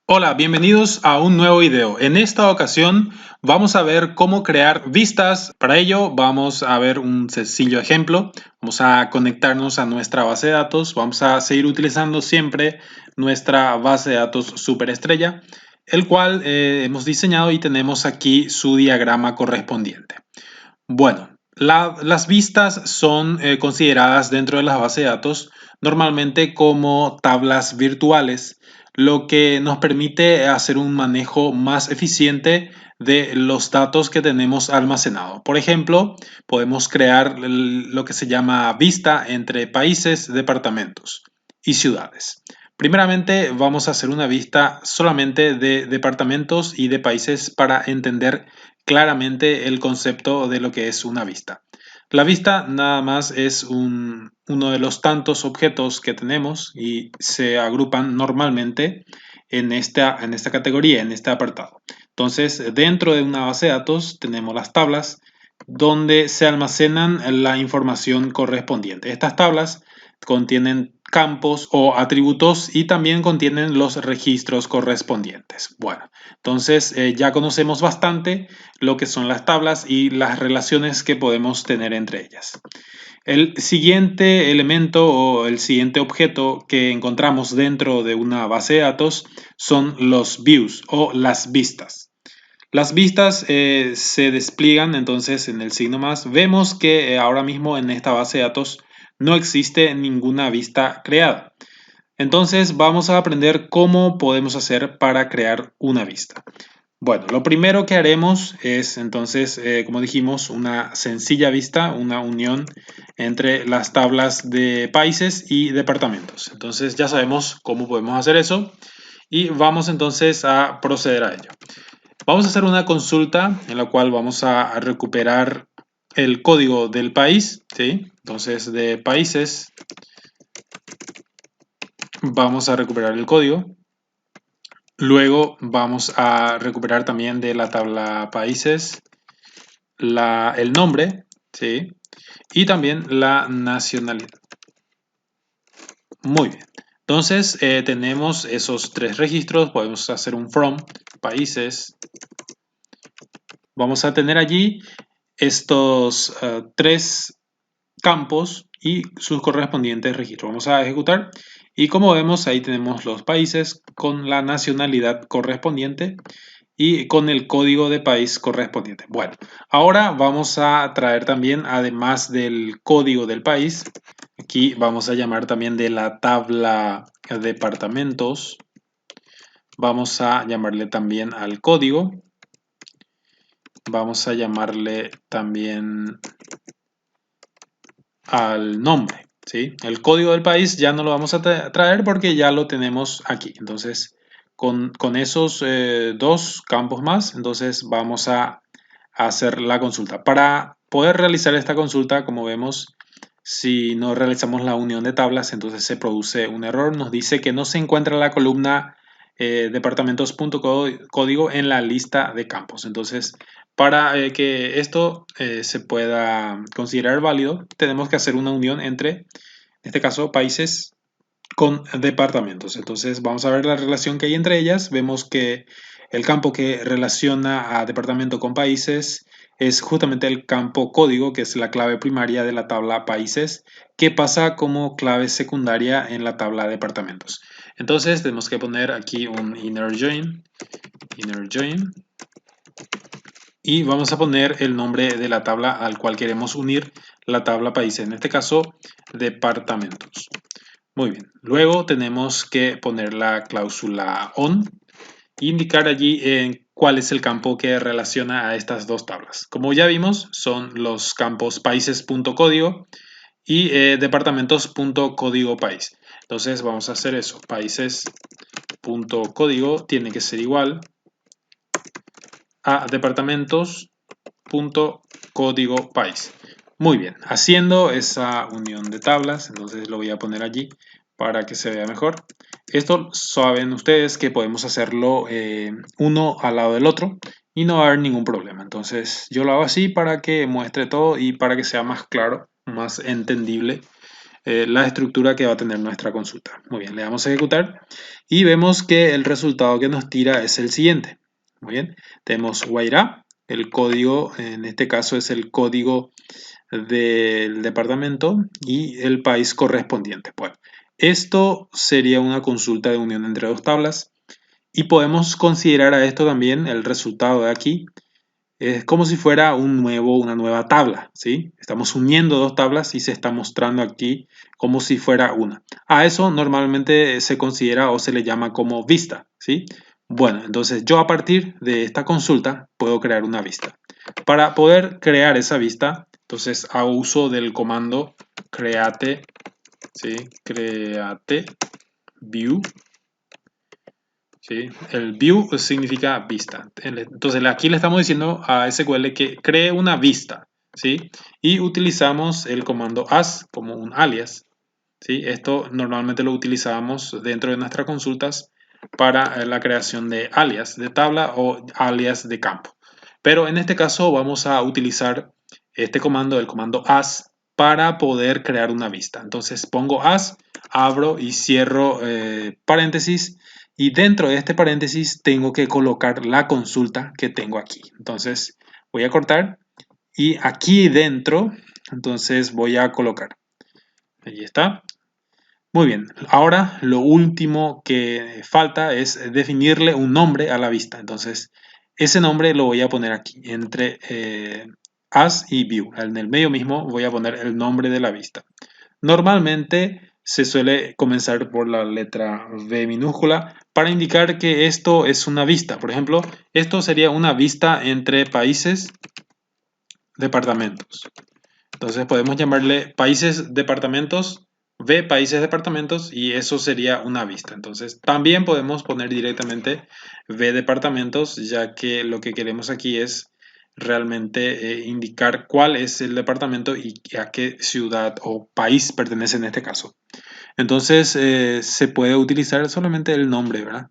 Hola, bienvenidos a un nuevo video. En esta ocasión vamos a ver cómo crear vistas. Para ello vamos a ver un sencillo ejemplo. Vamos a conectarnos a nuestra base de datos. Vamos a seguir utilizando siempre nuestra base de datos superestrella, el cual hemos diseñado y tenemos aquí su diagrama correspondiente. Bueno, las vistas son consideradas dentro de las bases de datos normalmente como tablas virtuales, lo que nos permite hacer un manejo más eficiente de los datos que tenemos almacenados. Por ejemplo, podemos crear lo que se llama vista entre países, departamentos y ciudades. Primeramente, vamos a hacer una vista solamente de departamentos y de países para entender claramente el concepto de lo que es una vista. La vista nada más es uno de los tantos objetos que tenemos y se agrupan normalmente en esta categoría, en este apartado. Entonces, dentro de una base de datos tenemos las tablas donde se almacenan la información correspondiente. Estas tablas contienen campos o atributos y también contienen los registros correspondientes. Bueno, entonces ya conocemos bastante lo que son las tablas y las relaciones que podemos tener entre ellas. El siguiente elemento o el siguiente objeto que encontramos dentro de una base de datos son los views o las vistas. Las vistas se despliegan entonces en el signo más. Vemos que ahora mismo en esta base de datos no existe ninguna vista creada. Entonces vamos a aprender cómo podemos hacer para crear una vista. Bueno, lo primero que haremos es entonces, como dijimos, una sencilla vista, una unión entre las tablas de países y departamentos. Entonces ya sabemos cómo podemos hacer eso y vamos entonces a proceder a ello. Vamos a hacer una consulta en la cual vamos a recuperar el código del país, ¿sí? Entonces de países vamos a recuperar el código. Luego vamos a recuperar también de la tabla países el nombre, ¿sí? Y también la nacionalidad. Muy bien. Entonces tenemos esos tres registros. Podemos hacer un from, países. Vamos a tener allí estos tres campos y sus correspondientes registros. Vamos a ejecutar y como vemos ahí tenemos los países con la nacionalidad correspondiente y con el código de país correspondiente. Bueno, ahora vamos a traer también, además del código del país, aquí vamos a llamar también de la tabla departamentos, vamos a llamarle también al código, vamos a llamarle también al nombre, ¿sí? El código del país ya no lo vamos a traer porque ya lo tenemos aquí. Entonces, con esos dos campos más, entonces vamos a hacer la consulta. Para poder realizar esta consulta, como vemos, si no realizamos la unión de tablas, entonces se produce un error. Nos dice que no se encuentra la columna departamentos.código en la lista de campos. Entonces, para que esto se pueda considerar válido, tenemos que hacer una unión entre, en este caso, países con departamentos. Entonces vamos a ver la relación que hay entre ellas. Vemos que el campo que relaciona a departamento con países es justamente el campo código, que es la clave primaria de la tabla países, que pasa como clave secundaria en la tabla departamentos. Entonces tenemos que poner aquí un inner join, y vamos a poner el nombre de la tabla al cual queremos unir la tabla países, en este caso departamentos. Muy bien, luego tenemos que poner la cláusula on e indicar allí cuál es el campo que relaciona a estas dos tablas. Como ya vimos, son los campos países.código y departamentos.código país. Entonces vamos a hacer eso, países.código tiene que ser igual a departamentos.código país. Muy bien, haciendo esa unión de tablas, entonces lo voy a poner allí para que se vea mejor. Esto saben ustedes que podemos hacerlo uno al lado del otro y no va a haber ningún problema. Entonces yo lo hago así para que muestre todo y para que sea más claro, más entendible la estructura que va a tener nuestra consulta. Muy bien, le damos a ejecutar y vemos que el resultado que nos tira es el siguiente. Muy bien, tenemos Guairá, el código, en este caso es el código del departamento y el país correspondiente. Bueno, esto sería una consulta de unión entre dos tablas y podemos considerar a esto también el resultado de aquí. Es como si fuera una nueva tabla, ¿sí? Estamos uniendo dos tablas y se está mostrando aquí como si fuera una. A eso normalmente se considera o se le llama como vista, ¿sí? Bueno, entonces yo a partir de esta consulta puedo crear una vista. Para poder crear esa vista, entonces hago uso del comando create, ¿sí? Create view. ¿Sí? El view significa vista. Entonces aquí le estamos diciendo a SQL que cree una vista, ¿sí? Y utilizamos el comando as como un alias, ¿sí? Esto normalmente lo utilizamos dentro de nuestras consultas para la creación de alias de tabla o alias de campo. Pero en este caso vamos a utilizar este comando, el comando as, para poder crear una vista. Entonces pongo as, abro y cierro paréntesis y dentro de este paréntesis tengo que colocar la consulta que tengo aquí. Entonces voy a cortar y aquí dentro, entonces voy a colocar. Ahí está. Muy bien, ahora lo último que falta es definirle un nombre a la vista. Entonces, ese nombre lo voy a poner aquí, entre as y view. En el medio mismo voy a poner el nombre de la vista. Normalmente se suele comenzar por la letra V minúscula para indicar que esto es una vista. Por ejemplo, esto sería una vista entre países, departamentos. Entonces podemos llamarle países, departamentos, V países, departamentos y eso sería una vista. Entonces también podemos poner directamente V departamentos, ya que lo que queremos aquí es realmente indicar cuál es el departamento y a qué ciudad o país pertenece en este caso. Entonces se puede utilizar solamente el nombre, ¿verdad?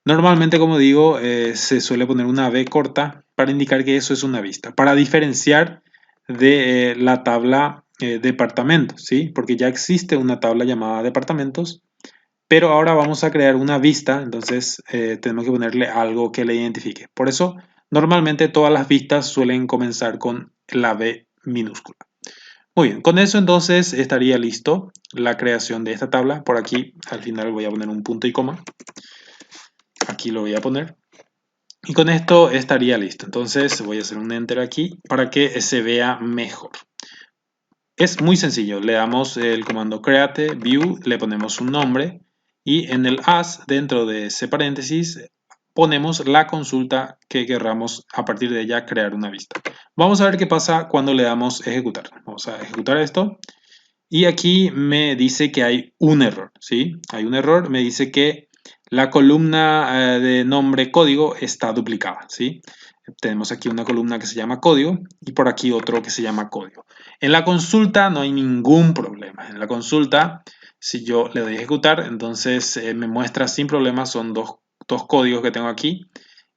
Normalmente, como digo, se suele poner una V corta para indicar que eso es una vista, para diferenciar de la tabla departamentos, ¿sí? Porque ya existe una tabla llamada departamentos, pero ahora vamos a crear una vista, entonces tenemos que ponerle algo que le identifique. Por eso, normalmente todas las vistas suelen comenzar con la V minúscula. Muy bien, con eso entonces estaría listo la creación de esta tabla. Por aquí al final voy a poner un punto y coma. Aquí lo voy a poner. Y con esto estaría listo. Entonces voy a hacer un enter aquí para que se vea mejor. Es muy sencillo. Le damos el comando create view, le ponemos un nombre y en el as dentro de ese paréntesis ponemos la consulta que querramos a partir de ella crear una vista. Vamos a ver qué pasa cuando le damos ejecutar. Vamos a ejecutar esto. Y aquí me dice que hay un error, ¿sí? Hay un error, me dice que la columna de nombre código está duplicada, ¿sí? Tenemos aquí una columna que se llama código y por aquí otro que se llama código. En la consulta no hay ningún problema. En la consulta, si yo le doy a ejecutar, entonces me muestra sin problema, son dos códigos que tengo aquí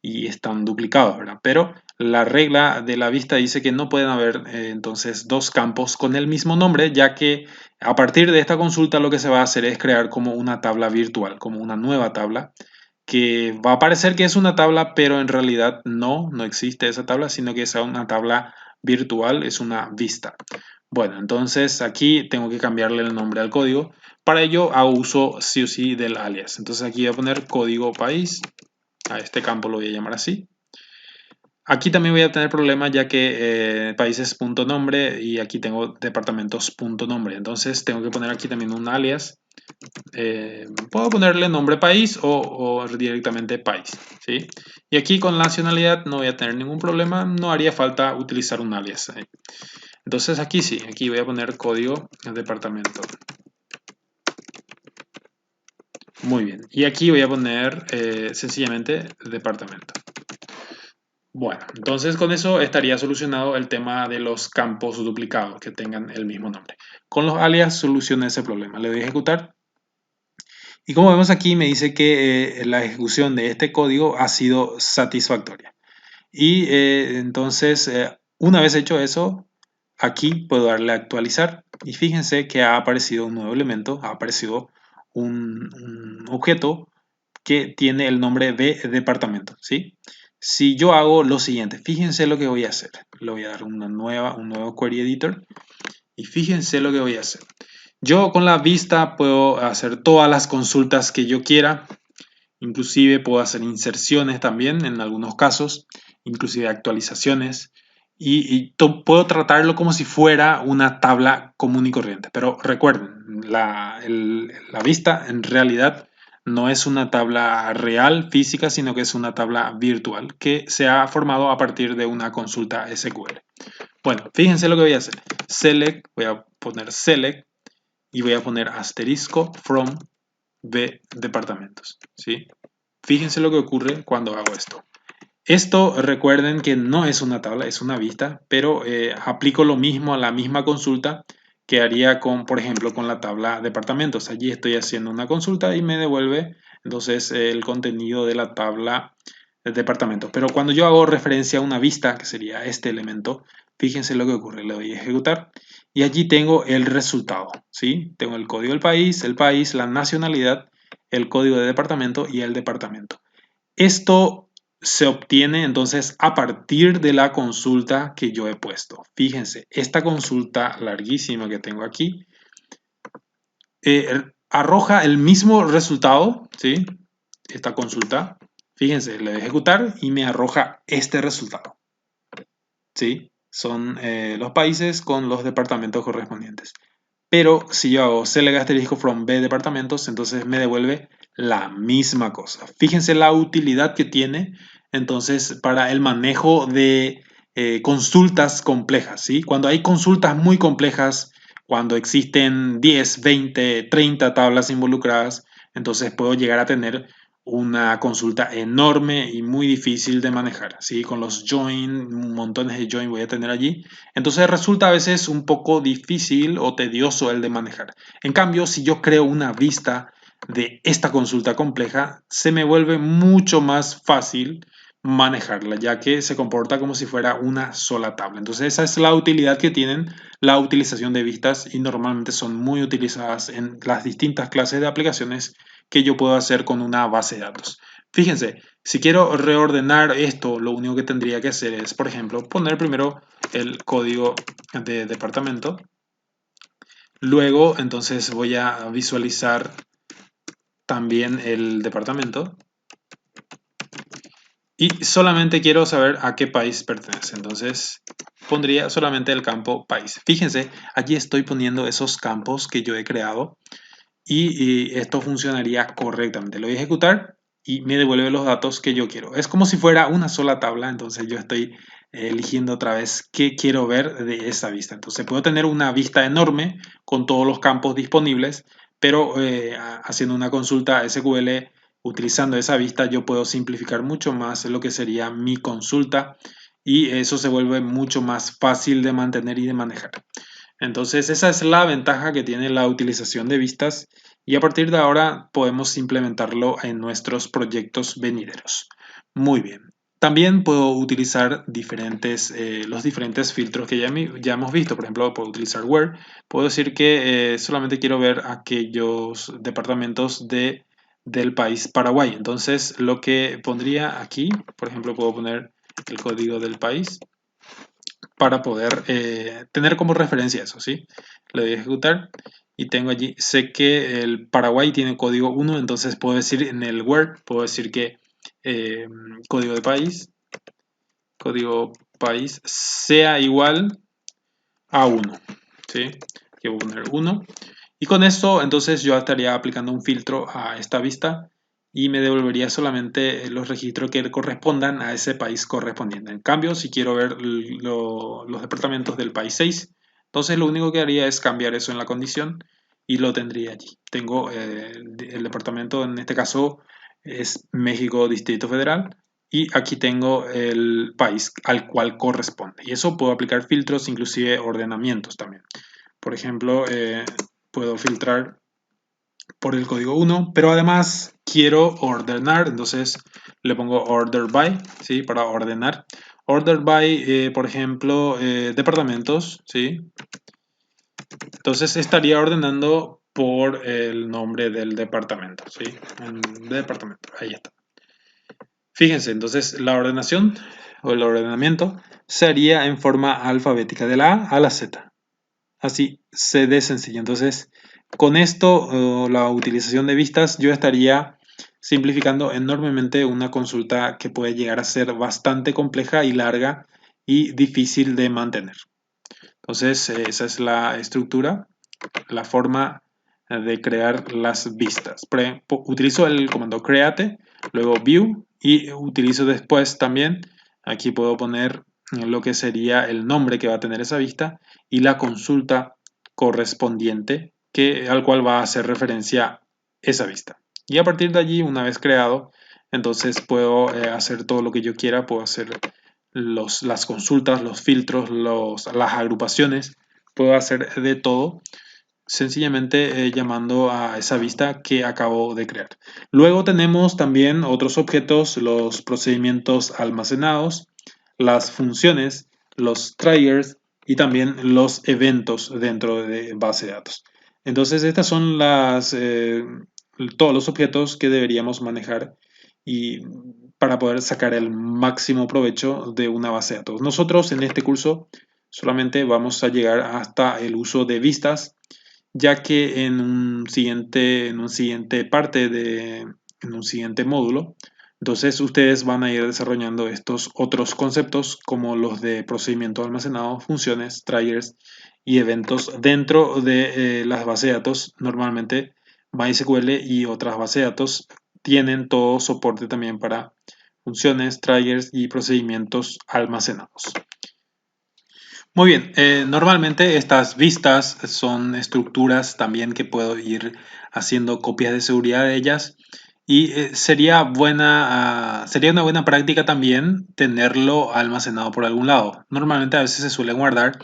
y están duplicados, ¿verdad? Pero la regla de la vista dice que no pueden haber entonces dos campos con el mismo nombre, ya que a partir de esta consulta lo que se va a hacer es crear como una tabla virtual, como una nueva tabla, que va a parecer que es una tabla, pero en realidad no existe esa tabla, sino que es una tabla virtual, es una vista. Bueno, entonces aquí tengo que cambiarle el nombre al código. Para ello hago uso sí o sí del alias. Entonces aquí voy a poner código país. A este campo lo voy a llamar así. Aquí también voy a tener problemas ya que países.nombre y aquí tengo departamentos.nombre. Entonces tengo que poner aquí también un alias. Puedo ponerle nombre país o directamente país, ¿sí? Y aquí con nacionalidad no voy a tener ningún problema, no haría falta utilizar un alias. Entonces aquí sí, aquí voy a poner código departamento. Muy bien, y aquí voy a poner sencillamente departamento. Bueno, entonces con eso estaría solucionado el tema de los campos duplicados que tengan el mismo nombre. Con los alias solucioné ese problema. Le doy a ejecutar. Y como vemos aquí me dice que la ejecución de este código ha sido satisfactoria. Y entonces una vez hecho eso, aquí puedo darle a actualizar. y fíjense que ha aparecido un nuevo elemento, ha aparecido un objeto que tiene el nombre de departamento, ¿sí? Si yo hago lo siguiente, fíjense lo que voy a hacer. Le voy a dar un nuevo query editor y fíjense lo que voy a hacer. Yo con la vista puedo hacer todas las consultas que yo quiera, inclusive puedo hacer inserciones también en algunos casos, inclusive actualizaciones, puedo tratarlo como si fuera una tabla común y corriente. Pero recuerden, la vista en realidad no es una tabla real, física, sino que es una tabla virtual que se ha formado a partir de una consulta SQL. Bueno, fíjense lo que voy a hacer. Select, voy a poner select y voy a poner asterisco from B departamentos, ¿sí? Fíjense lo que ocurre cuando hago esto. Esto recuerden que no es una tabla, es una vista, pero aplico lo mismo a la misma consulta que haría con, por ejemplo, con la tabla departamentos. Allí estoy haciendo una consulta y me devuelve entonces el contenido de la tabla de departamentos. Pero cuando yo hago referencia a una vista, que sería este elemento, fíjense lo que ocurre. Le doy a ejecutar y allí tengo el resultado, ¿sí? Tengo el código del país, la nacionalidad, el código de departamento y el departamento. Esto se obtiene entonces a partir de la consulta que yo he puesto. Fíjense, esta consulta larguísima que tengo aquí arroja el mismo resultado, ¿sí? Esta consulta, fíjense, le doy a ejecutar y me arroja este resultado, ¿sí? Son los países con los departamentos correspondientes. Pero si yo hago select asterisco from B departamentos, entonces me devuelve la misma cosa. Fíjense la utilidad que tiene entonces para el manejo de consultas complejas, ¿sí? Cuando hay consultas muy complejas, cuando existen 10, 20, 30 tablas involucradas, entonces puedo llegar a tener una consulta enorme y muy difícil de manejar, ¿sí? Con los join, montones de join voy a tener allí. Entonces resulta a veces un poco difícil o tedioso el de manejar. En cambio, si yo creo una vista de esta consulta compleja, se me vuelve mucho más fácil manejarla, ya que se comporta como si fuera una sola tabla. Entonces esa es la utilidad que tienen la utilización de vistas y normalmente son muy utilizadas en las distintas clases de aplicaciones que yo puedo hacer con una base de datos. Fíjense, si quiero reordenar esto, lo único que tendría que hacer es, por ejemplo, poner primero el código de departamento. Luego, entonces voy a visualizar también el departamento. Y solamente quiero saber a qué país pertenece. Entonces pondría solamente el campo país. Fíjense, allí estoy poniendo esos campos que yo he creado y esto funcionaría correctamente. Lo voy a ejecutar y me devuelve los datos que yo quiero. Es como si fuera una sola tabla, entonces yo estoy eligiendo otra vez qué quiero ver de esa vista. Entonces puedo tener una vista enorme con todos los campos disponibles, pero haciendo una consulta SQL utilizando esa vista yo puedo simplificar mucho más lo que sería mi consulta y eso se vuelve mucho más fácil de mantener y de manejar. Entonces esa es la ventaja que tiene la utilización de vistas y a partir de ahora podemos implementarlo en nuestros proyectos venideros. Muy bien. También puedo utilizar los diferentes filtros que ya hemos visto. Por ejemplo, puedo utilizar where. Puedo decir que solamente quiero ver aquellos departamentos del país Paraguay. Entonces lo que pondría aquí, por ejemplo, puedo poner el código del país para poder tener como referencia eso, ¿sí? Le doy a ejecutar y tengo allí, sé que el Paraguay tiene código 1, entonces puedo decir en el where, puedo decir que eh, código país sea igual a 1, ¿sí? Que voy a poner 1 y con esto entonces yo estaría aplicando un filtro a esta vista y me devolvería solamente los registros que correspondan a ese país correspondiente. En cambio, si quiero ver los departamentos del país 6, entonces lo único que haría es cambiar eso en la condición y lo tendría allí. Tengo el departamento, en este caso es México Distrito Federal, y aquí tengo el país al cual corresponde. Y eso puedo aplicar filtros, inclusive ordenamientos también. Por ejemplo, puedo filtrar por el código 1, pero además quiero ordenar, entonces le pongo order by, ¿sí? Para ordenar. Order by, por ejemplo, departamentos, ¿sí? Entonces estaría ordenando por el nombre del departamento, ¿sí? Departamento, ahí está. Fíjense, entonces la ordenación o el ordenamiento sería en forma alfabética de la A a la Z. Así se de sencillo. Entonces, con esto, la utilización de vistas, yo estaría simplificando enormemente una consulta que puede llegar a ser bastante compleja y larga y difícil de mantener. Entonces, esa es la estructura, la forma de crear las vistas. Utilizo el comando create, luego view y utilizo después también, aquí puedo poner lo que sería el nombre que va a tener esa vista y la consulta correspondiente al cual va a hacer referencia esa vista. Y a partir de allí, una vez creado, entonces puedo hacer todo lo que yo quiera, puedo hacer las consultas, los filtros, las agrupaciones, puedo hacer de todo sencillamente llamando a esa vista que acabo de crear. Luego tenemos también otros objetos, los procedimientos almacenados, las funciones, los triggers y también los eventos dentro de base de datos. Entonces estas son todos los objetos que deberíamos manejar y para poder sacar el máximo provecho de una base de datos. Nosotros en este curso solamente vamos a llegar hasta el uso de vistas, ya que en un siguiente parte en un siguiente módulo, entonces ustedes van a ir desarrollando estos otros conceptos como los de procedimiento almacenado, funciones, triggers y eventos dentro de las bases de datos. Normalmente MySQL y otras bases de datos tienen todo soporte también para funciones, triggers y procedimientos almacenados. Muy bien, normalmente estas vistas son estructuras también que puedo ir haciendo copias de seguridad de ellas y sería una buena práctica también tenerlo almacenado por algún lado. Normalmente a veces se suelen guardar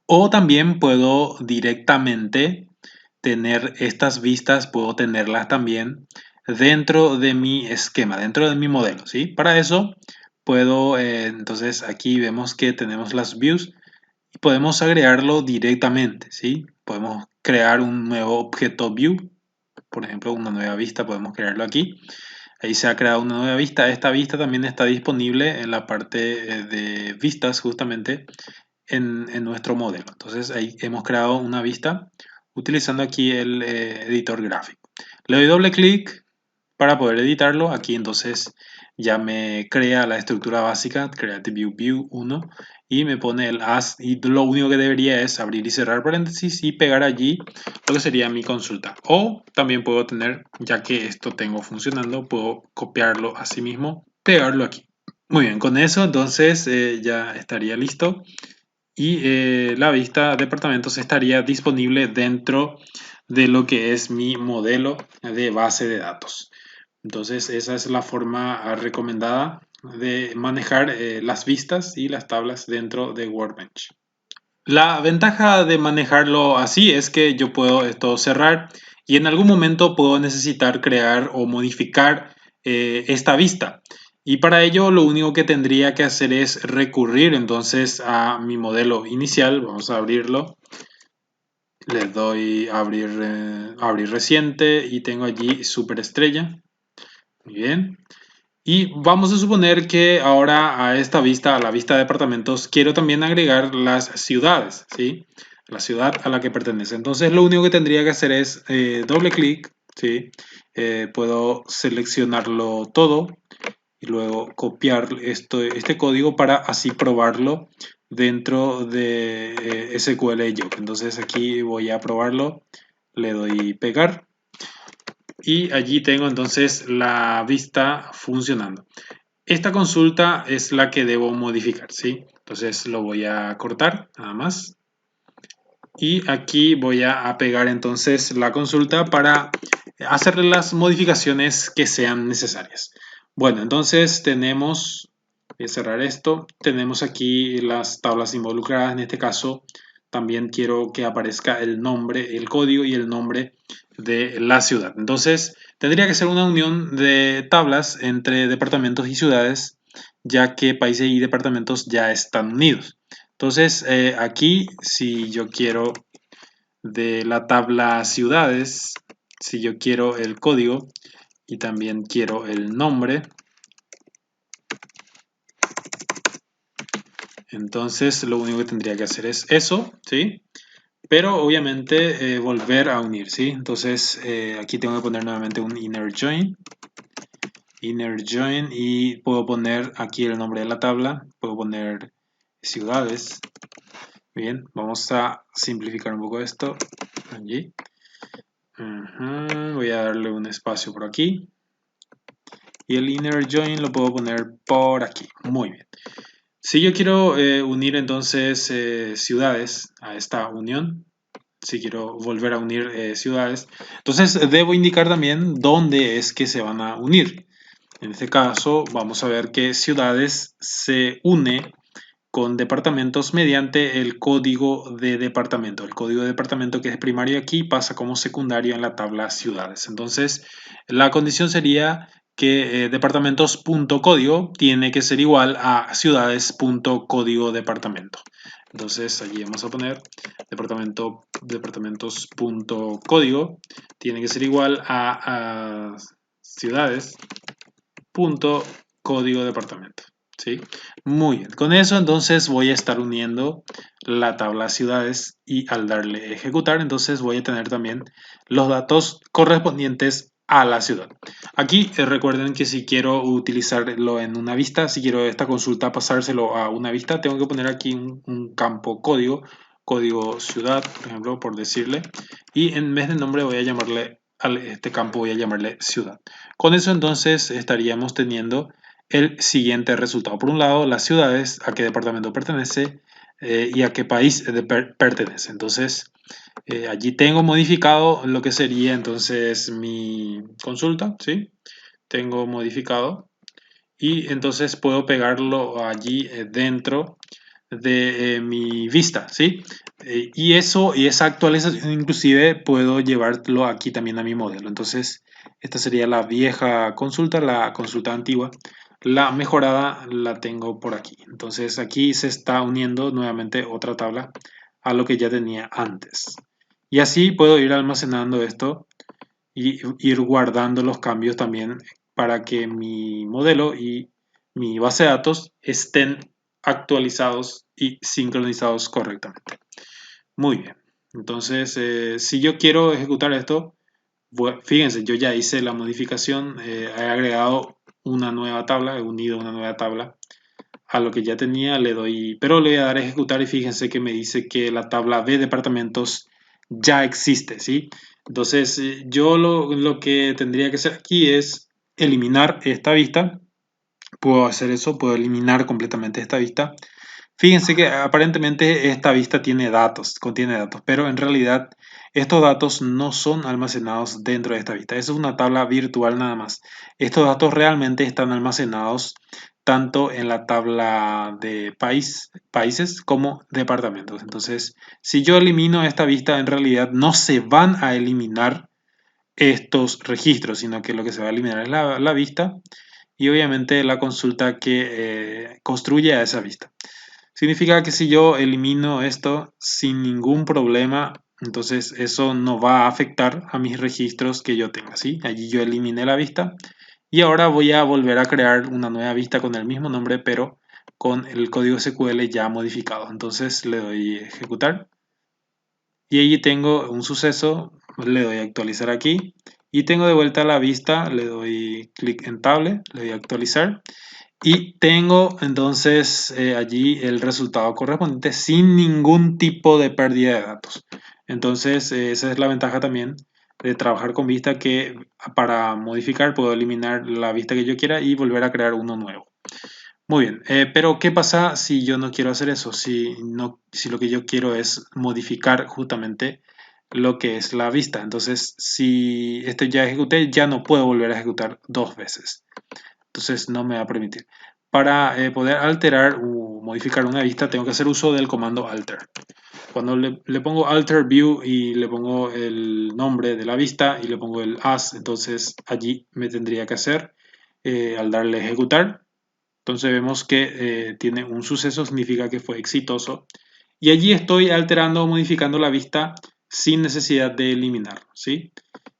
o también puedo directamente tener estas vistas, puedo tenerlas también dentro de mi esquema, dentro de mi modelo, ¿sí? Para eso puedo, entonces aquí vemos que tenemos las views y podemos agregarlo directamente, ¿sí? Podemos crear un nuevo objeto view, por ejemplo, una nueva vista, podemos crearlo aquí. Ahí se ha creado una nueva vista. Esta vista también está disponible en la parte de vistas, justamente en nuestro modelo. Entonces ahí hemos creado una vista utilizando aquí el editor gráfico. Le doy doble clic para poder editarlo. Aquí entonces ya me crea la estructura básica, Create View 1, y me pone el as, y lo único que debería es abrir y cerrar paréntesis y pegar allí lo que sería mi consulta. O también puedo tener, ya que esto tengo funcionando, puedo copiarlo así mismo, pegarlo aquí. Muy bien, con eso entonces ya estaría listo y la vista departamentos estaría disponible dentro de lo que es mi modelo de base de datos. Entonces esa es la forma recomendada de manejar las vistas y las tablas dentro de Workbench. La ventaja de manejarlo así es que yo puedo esto cerrar y en algún momento puedo necesitar crear o modificar esta vista. Y para ello lo único que tendría que hacer es recurrir entonces a mi modelo inicial. Vamos a abrirlo. Le doy abrir reciente y tengo allí superestrella. Muy bien. Y vamos a suponer que ahora a esta vista, a la vista de departamentos, quiero también agregar las ciudades, ¿sí? La ciudad a la que pertenece. Entonces lo único que tendría que hacer es doble clic, ¿sí? Puedo seleccionarlo todo y luego copiar este código para así probarlo dentro de SQL Job. Entonces aquí voy a probarlo, le doy pegar y allí tengo entonces la vista funcionando. Esta consulta es la que debo modificar, ¿sí? Entonces lo voy a cortar, nada más. Y aquí voy a pegar entonces la consulta para hacerle las modificaciones que sean necesarias. Bueno, entonces voy a cerrar esto, tenemos aquí las tablas involucradas, en este caso también quiero que aparezca el nombre, el código y el nombre de la ciudad. Entonces tendría que ser una unión de tablas entre departamentos y ciudades, ya que países y departamentos ya están unidos. Entonces aquí si yo quiero de la tabla ciudades, si yo quiero el código y también quiero el nombre, entonces lo único que tendría que hacer es eso, ¿sí? Pero obviamente volver a unir, ¿sí? Entonces aquí tengo que poner nuevamente un inner join y puedo poner aquí el nombre de la tabla, puedo poner ciudades. Bien, vamos a simplificar un poco esto. Allí. Voy a darle un espacio por aquí. Y el inner join lo puedo poner por aquí. Muy bien. Si yo quiero unir entonces ciudades a esta unión, si quiero volver a unir ciudades, entonces debo indicar también dónde es que se van a unir. En este caso, vamos a ver que ciudades se une con departamentos mediante el código de departamento. El código de departamento que es primario aquí pasa como secundario en la tabla ciudades. Entonces, la condición sería que departamentos.código tiene que ser igual a ciudades.código departamento. Entonces, allí vamos a poner departamentos.código tiene que ser igual a ciudades.código departamento. ¿Sí? Muy bien, con eso entonces voy a estar uniendo la tabla ciudades y al darle ejecutar entonces voy a tener también los datos correspondientes a la ciudad. Aquí recuerden que si quiero utilizarlo en una vista, si quiero esta consulta pasárselo a una vista, tengo que poner aquí un campo código ciudad, por ejemplo, por decirle, y en vez de nombre voy a llamarle a este campo voy a llamarle ciudad. Con eso entonces estaríamos teniendo el siguiente resultado. Por un lado, las ciudades, a qué departamento pertenece y a qué país pertenece. Entonces, allí tengo modificado lo que sería entonces mi consulta, ¿sí? Tengo modificado y entonces puedo pegarlo allí dentro de mi vista, ¿sí? Y esa actualización inclusive puedo llevarlo aquí también a mi modelo. Entonces, esta sería la vieja consulta, la consulta antigua. La mejorada la tengo por aquí. Entonces, aquí se está uniendo nuevamente otra tabla a lo que ya tenía antes. Y así puedo ir almacenando esto y ir guardando los cambios también para que mi modelo y mi base de datos estén actualizados y sincronizados correctamente. Muy bien. Entonces, si yo quiero ejecutar esto, fíjense, yo ya hice la modificación, he agregado una nueva tabla, he unido una nueva tabla a lo que ya tenía, pero le voy a dar a ejecutar y fíjense que me dice que la tabla de departamentos ya existe, ¿sí? Entonces, yo lo que tendría que hacer aquí es eliminar esta vista. Puedo hacer eso, puedo eliminar completamente esta vista. Fíjense que aparentemente esta vista contiene datos, pero en realidad estos datos no son almacenados dentro de esta vista. Eso es una tabla virtual nada más. Estos datos realmente están almacenados tanto en la tabla de países como departamentos. Entonces, si yo elimino esta vista, en realidad no se van a eliminar estos registros, sino que lo que se va a eliminar es la vista y obviamente la consulta que construye a esa vista. Significa que si yo elimino esto sin ningún problema, entonces eso no va a afectar a mis registros que yo tenga, ¿sí? Allí yo eliminé la vista y ahora voy a volver a crear una nueva vista con el mismo nombre, pero con el código SQL ya modificado. Entonces le doy ejecutar y allí tengo un suceso, le doy actualizar aquí y tengo de vuelta la vista, le doy clic en tablet, le doy actualizar y tengo entonces allí el resultado correspondiente sin ningún tipo de pérdida de datos. Entonces esa es la ventaja también de trabajar con vista que para modificar puedo eliminar la vista que yo quiera y volver a crear uno nuevo. Muy bien, pero ¿qué pasa si yo no quiero hacer eso? Si lo que yo quiero es modificar justamente lo que es la vista. Entonces, si esto ya ejecuté, ya no puedo volver a ejecutar dos veces. Entonces, no me va a permitir. Para poder alterar o modificar una vista, tengo que hacer uso del comando alter. Cuando le pongo alter view y le pongo el nombre de la vista y le pongo el as, entonces allí me tendría que hacer al darle ejecutar. Entonces vemos que tiene un suceso, significa que fue exitoso. Y allí estoy alterando o modificando la vista sin necesidad de eliminar, ¿sí?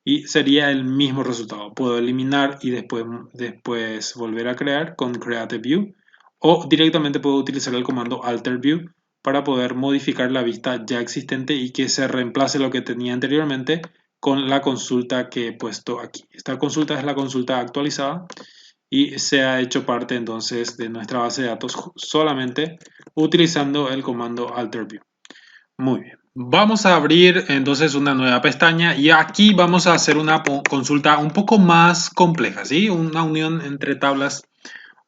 Y sería el mismo resultado. Puedo eliminar y después volver a crear con create view, o directamente puedo utilizar el comando alter view para poder modificar la vista ya existente y que se reemplace lo que tenía anteriormente con la consulta que he puesto aquí. Esta consulta es la consulta actualizada y se ha hecho parte entonces de nuestra base de datos solamente utilizando el comando alter view. Muy bien. Vamos a abrir entonces una nueva pestaña y aquí vamos a hacer una consulta un poco más compleja, ¿sí? Una unión entre tablas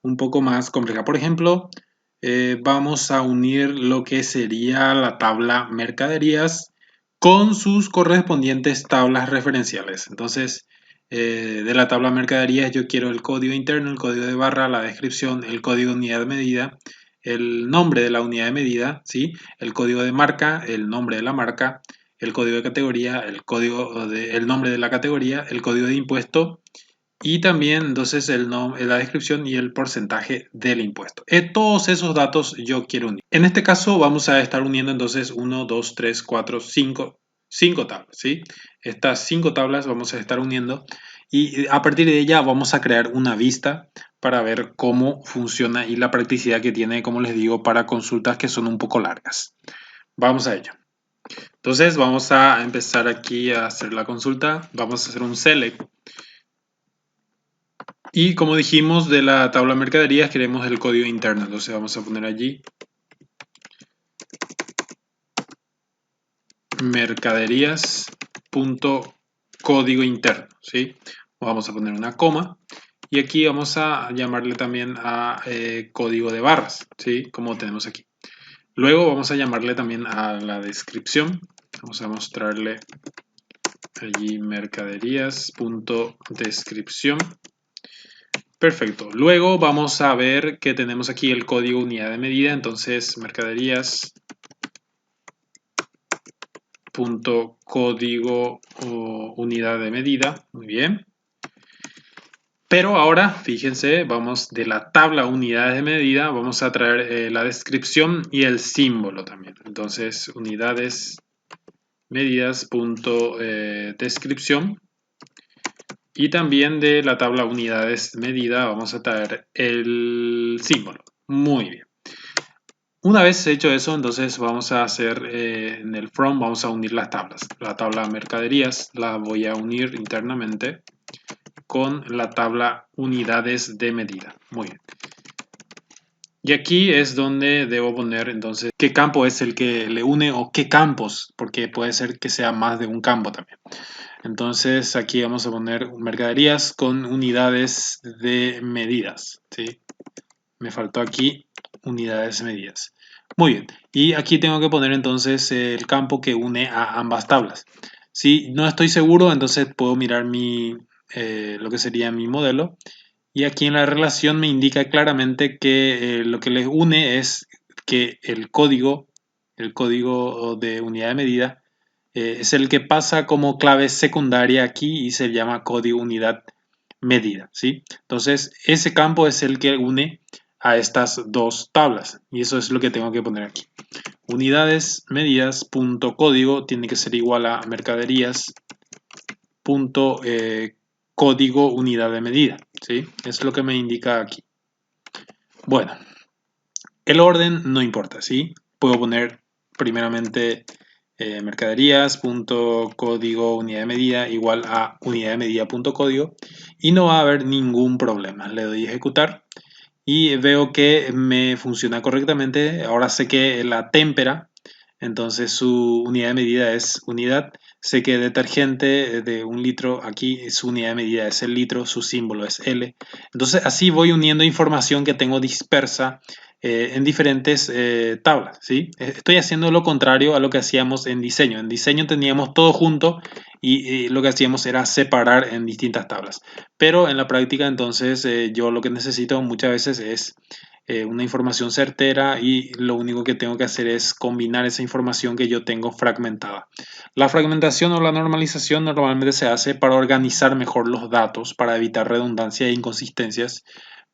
un poco más compleja. Por ejemplo, vamos a unir lo que sería la tabla mercaderías con sus correspondientes tablas referenciales. Entonces, de la tabla mercaderías yo quiero el código interno, el código de barra, la descripción, el código de unidad de medida, el nombre de la unidad de medida, ¿sí? El código de marca, el nombre de la marca, el código de categoría, el nombre de la categoría, el código de impuesto y también entonces la descripción y el porcentaje del impuesto. Todos esos datos yo quiero unir. En este caso vamos a estar uniendo entonces 1, 2, 3, 4, 5 tablas, ¿sí? Estas 5 tablas vamos a estar uniendo y a partir de ella vamos a crear una vista para ver cómo funciona y la practicidad que tiene, como les digo, para consultas que son un poco largas. Vamos a ello. Entonces vamos a empezar aquí a hacer la consulta. Vamos a hacer un select. Y como dijimos, de la tabla mercaderías queremos el código interno. Entonces vamos a poner allí mercaderías.código interno, ¿sí? Vamos a poner una coma. Y aquí vamos a llamarle también a código de barras, ¿sí? Como tenemos aquí. Luego vamos a llamarle también a la descripción. Vamos a mostrarle allí mercaderías.descripción. Perfecto. Luego vamos a ver que tenemos aquí el código unidad de medida. Entonces, mercaderías.código unidad de medida. Muy bien. Pero ahora, fíjense, vamos de la tabla unidades de medida, vamos a traer la descripción y el símbolo también. Entonces, unidades medidas.descripción. Y también de la tabla unidades medida vamos a traer el símbolo. Muy bien. Una vez hecho eso, entonces vamos a hacer en el from, vamos a unir las tablas. La tabla mercaderías la voy a unir internamente con la tabla unidades de medida. Muy bien. Y aquí es donde debo poner entonces qué campo es el que le une o qué campos, porque puede ser que sea más de un campo también. Entonces aquí vamos a poner mercaderías con unidades de medidas, ¿sí? Me faltó aquí unidades de medidas. Muy bien, y aquí tengo que poner entonces el campo que une a ambas tablas. Si no estoy seguro, entonces puedo mirar lo que sería mi modelo. Y aquí en la relación me indica claramente que lo que les une es que el código de unidad de medida, es el que pasa como clave secundaria aquí y se llama código unidad medida, ¿sí? Entonces, ese campo es el que une a estas dos tablas y eso es lo que tengo que poner aquí. Unidades medidas punto código tiene que ser igual a mercaderías punto código unidad de medida, ¿sí? Es lo que me indica aquí. Bueno, el orden no importa, ¿sí? Puedo poner primeramente mercaderías.código unidad de medida igual a unidad de medida.código y no va a haber ningún problema. Le doy a ejecutar y veo que me funciona correctamente. Ahora sé que la témpera, entonces su unidad de medida es unidad. Sé que detergente de 1 litro, aquí su unidad de medida es el litro, su símbolo es L. Entonces así voy uniendo información que tengo dispersa en diferentes tablas, ¿sí? Estoy haciendo lo contrario a lo que hacíamos en diseño. En diseño teníamos todo junto y lo que hacíamos era separar en distintas tablas. Pero en la práctica entonces yo lo que necesito muchas veces es una información certera y lo único que tengo que hacer es combinar esa información que yo tengo fragmentada. La fragmentación o la normalización normalmente se hace para organizar mejor los datos, para evitar redundancia e inconsistencias,